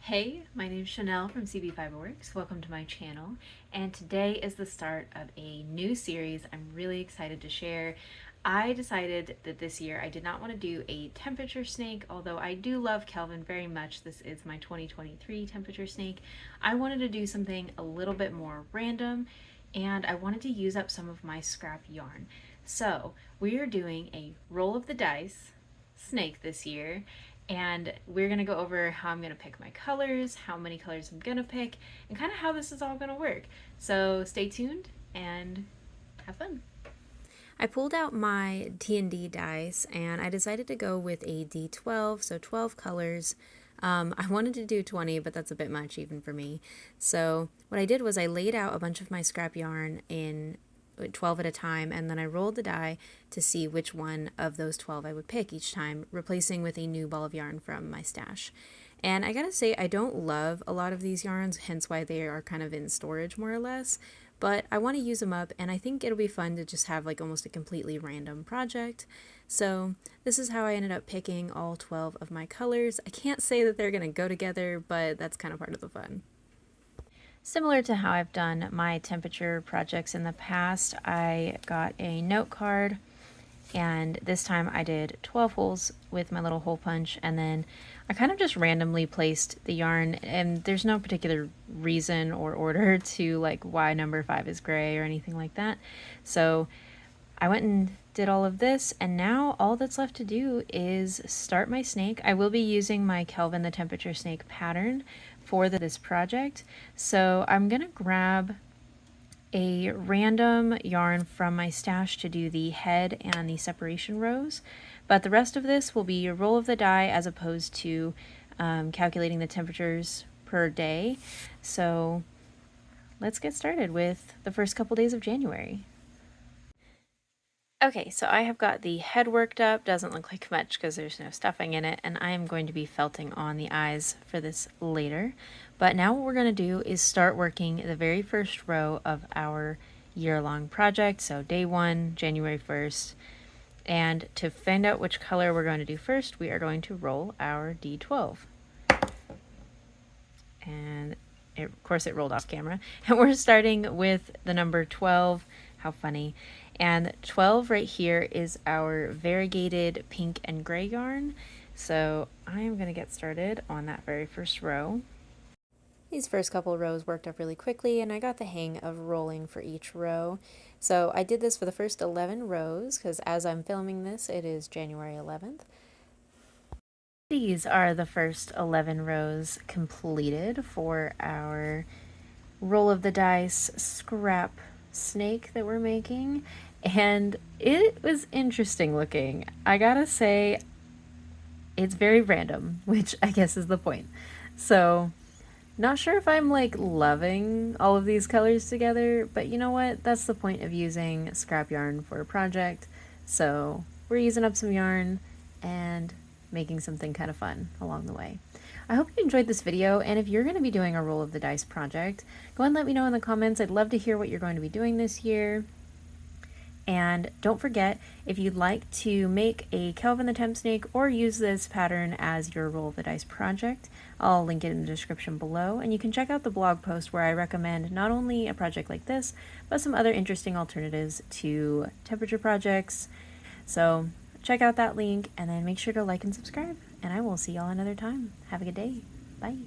Hey, my name is Chanel from CB Fiberworks. Welcome to my channel, and today is the start of a new series I'm really excited to share. I decided that this year I did not want to do a temperature snake, although I do love Kelvin very much. This is my 2023 temperature snake. I wanted to do something a little bit more random, and I wanted to use up some of my scrap yarn. So we are doing a roll of the dice snake this year, and we're going to go over how I'm going to pick my colors, how many colors I'm going to pick, and kind of how this is all going to work. So stay tuned and have fun. I pulled out my D&D dice and I decided to go with a D12, so 12 colors. I wanted to do 20, but that's a bit much even for me. So what I did was I laid out a bunch of my scrap yarn in 12 at a time, and then I rolled the die to see which one of those 12 I would pick each time, replacing with a new ball of yarn from my stash. And I gotta say, I don't love a lot of these yarns, hence why they are kind of in storage more or less, but I want to use them up, and I think it'll be fun to just have like almost a completely random project. So this is how I ended up picking all 12 of my colors. I can't say that they're gonna go together, but that's kind of part of the fun. Similar to how I've done my temperature projects in the past, I got a note card, and this time I did 12 holes with my little hole punch, and then I kind of just randomly placed the yarn, and there's no particular reason or order to like why number 5 is gray or anything like that. So I went and did all of this, and now all that's left to do is start my snake. I will be using my Kelvin the Temperature Snake pattern for this project. So I'm gonna grab a random yarn from my stash to do the head and the separation rows, but the rest of this will be a roll of the die as opposed to calculating the temperatures per day. So let's get started with the first couple days of January. Okay, so I have got the head worked up. Doesn't look like much because there's no stuffing in it, and I am going to be felting on the eyes for this later. But now what we're going to do is start working the very first row of our year-long project. So day 1, January 1st. And to find out which color we're going to do first, we are going to roll our D12. And of course it rolled off camera. And we're starting with the number 12. How funny. And 12 right here is our variegated pink and gray yarn. So I am going to get started on that very first row. These first couple rows worked up really quickly, and I got the hang of rolling for each row. So I did this for the first 11 rows because as I'm filming this, it is January 11th. These are the first 11 rows completed for our roll of the dice scrap snake that we're making, and it was interesting looking. I gotta say, it's very random, which I guess is the point. So not sure if I'm like loving all of these colors together, but you know what, that's the point of using scrap yarn for a project. So we're using up some yarn and making something kind of fun along the way. I hope you enjoyed this video, and if you're going to be doing a roll of the dice project, go ahead and let me know in the comments. I'd love to hear what you're going to be doing this year. And don't forget, if you'd like to make a Kelvin the Temp Snake or use this pattern as your roll of the dice project, I'll link it in the description below, and you can check out the blog post where I recommend not only a project like this, but some other interesting alternatives to temperature projects. So check out that link, and then make sure to like and subscribe, and I will see y'all another time. Have a good day. Bye.